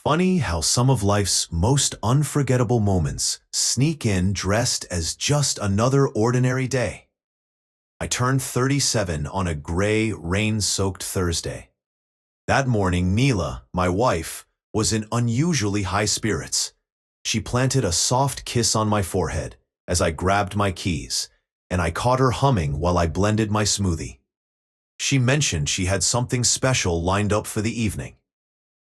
Funny how some of life's most unforgettable moments sneak in dressed as just another ordinary day. I turned 37 on a gray, rain-soaked Thursday. That morning, Mila, my wife, was in unusually high spirits. She planted a soft kiss on my forehead as I grabbed my keys, and I caught her humming while I blended my smoothie. She mentioned she had something special lined up for the evening.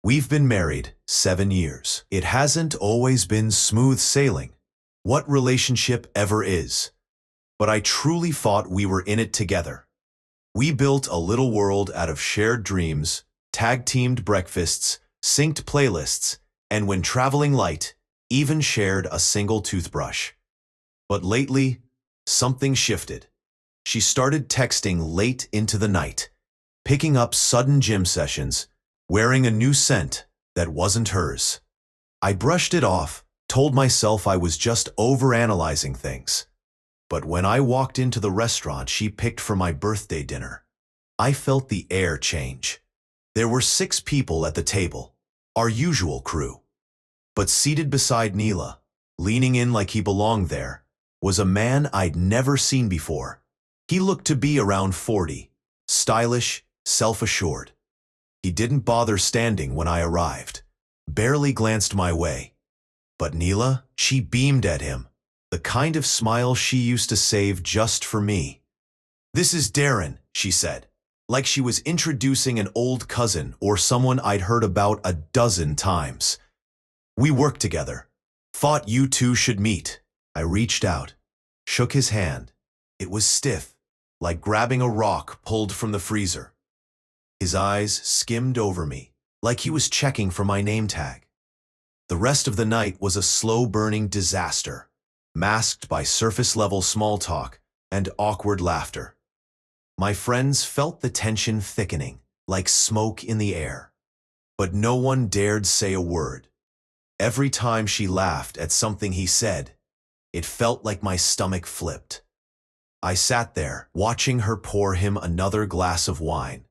We've been married 7 years. It hasn't always been smooth sailing. What relationship ever is? But I truly thought we were in it together. We built a little world out of shared dreams, tag-teamed breakfasts, synced playlists, and when traveling light, even shared a single toothbrush. But lately, something shifted. She started texting late into the night, picking up sudden gym sessions, wearing a new scent that wasn't hers. I brushed it off, told myself I was just overanalyzing things. But when I walked into the restaurant she picked for my birthday dinner, I felt the air change. There were 6 people at the table, our usual crew. But seated beside Neela, leaning in like he belonged there, was a man I'd never seen before. He looked to be around 40, stylish, self-assured. He didn't bother standing when I arrived, barely glanced my way. But Neela, she beamed at him, the kind of smile she used to save just for me. "This is Darren," she said, like she was introducing an old cousin or someone I'd heard about a dozen times. "We work together. Thought you two should meet." I reached out, shook his hand. It was stiff, like grabbing a rock pulled from the freezer. His eyes skimmed over me, like he was checking for my name tag. The rest of the night was a slow-burning disaster, masked by surface-level small talk and awkward laughter. My friends felt the tension thickening, like smoke in the air. But no one dared say a word. Every time she laughed at something he said, it felt like my stomach flipped. I sat there, watching her pour him another glass of wine,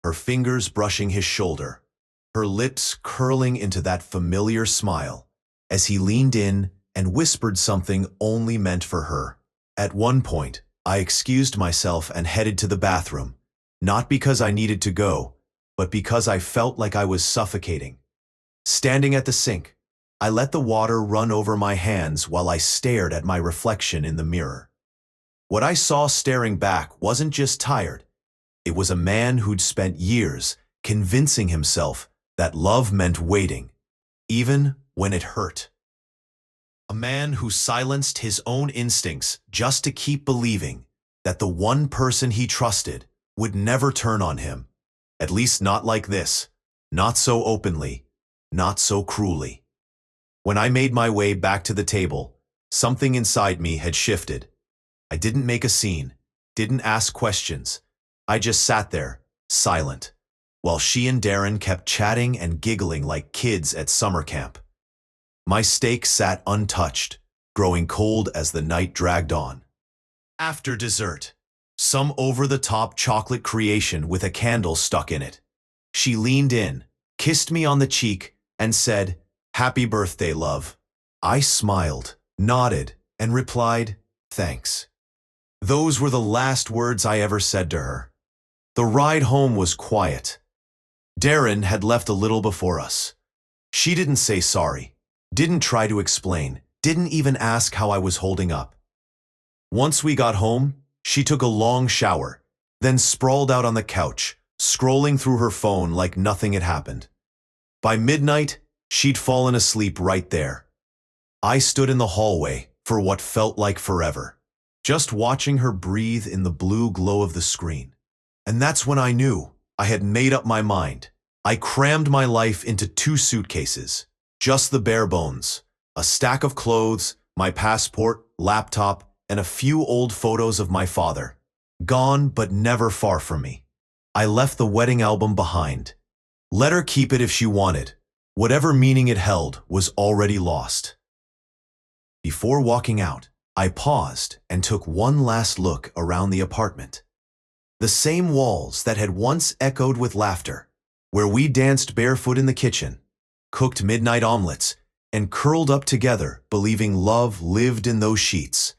her fingers brushing his shoulder, her lips curling into that familiar smile, as he leaned in and whispered something only meant for her. At one point, I excused myself and headed to the bathroom, not because I needed to go, but because I felt like I was suffocating. Standing at the sink, I let the water run over my hands while I stared at my reflection in the mirror. What I saw staring back wasn't just tired. It was a man who'd spent years convincing himself that love meant waiting, even when it hurt. A man who silenced his own instincts just to keep believing that the one person he trusted would never turn on him. At least not like this, not so openly, not so cruelly. When I made my way back to the table, something inside me had shifted. I didn't make a scene, didn't ask questions. I just sat there, silent, while she and Darren kept chatting and giggling like kids at summer camp. My steak sat untouched, growing cold as the night dragged on. After dessert, some over-the-top chocolate creation with a candle stuck in it. She leaned in, kissed me on the cheek, and said, "Happy birthday, love." I smiled, nodded, and replied, "Thanks." Those were the last words I ever said to her. The ride home was quiet. Darren had left a little before us. She didn't say sorry, didn't try to explain, didn't even ask how I was holding up. Once we got home, she took a long shower, then sprawled out on the couch, scrolling through her phone like nothing had happened. By midnight, she'd fallen asleep right there. I stood in the hallway for what felt like forever, just watching her breathe in the blue glow of the screen. And that's when I knew I had made up my mind. I crammed my life into 2 suitcases, just the bare bones, a stack of clothes, my passport, laptop, and a few old photos of my father, gone but never far from me. I left the wedding album behind. Let her keep it if she wanted. Whatever meaning it held was already lost. Before walking out, I paused and took one last look around the apartment. The same walls that had once echoed with laughter, where we danced barefoot in the kitchen, cooked midnight omelets, and curled up together, believing love lived in those sheets.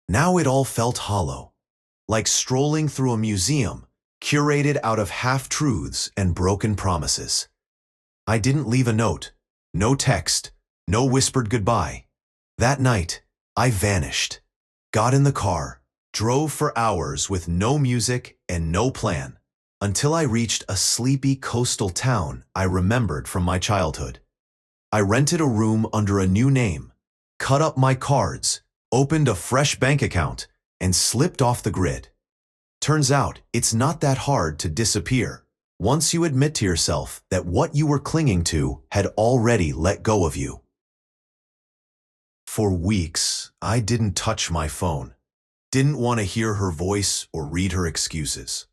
Now it all felt hollow, like strolling through a museum, curated out of half-truths and broken promises. I didn't leave a note, no text, no whispered goodbye. That night, I vanished, got in the car, drove for hours with no music and no plan, until I reached a sleepy coastal town I remembered from my childhood. I rented a room under a new name, cut up my cards, opened a fresh bank account, and slipped off the grid. Turns out, it's not that hard to disappear once you admit to yourself that what you were clinging to had already let go of you. For weeks, I didn't touch my phone, didn't want to hear her voice or read her excuses.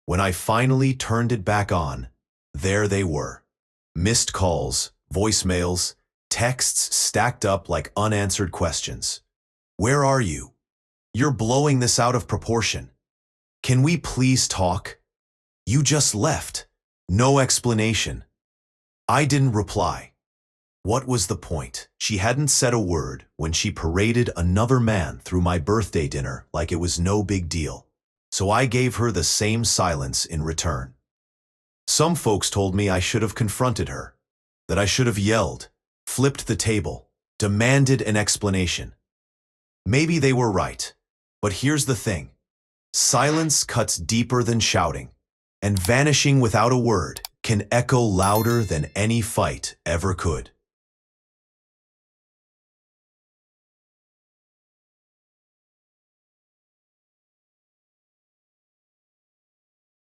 When I finally turned it back on, there they were. Missed calls, voicemails, texts stacked up like unanswered questions. Where are you? You're blowing this out of proportion. Can we please talk? You just left. No explanation. I didn't reply. What was the point? She hadn't said a word when she paraded another man through my birthday dinner like it was no big deal. So I gave her the same silence in return. Some folks told me I should have confronted her, that I should have yelled, flipped the table, demanded an explanation. Maybe they were right, but here's the thing. Silence cuts deeper than shouting, and vanishing without a word can echo louder than any fight ever could.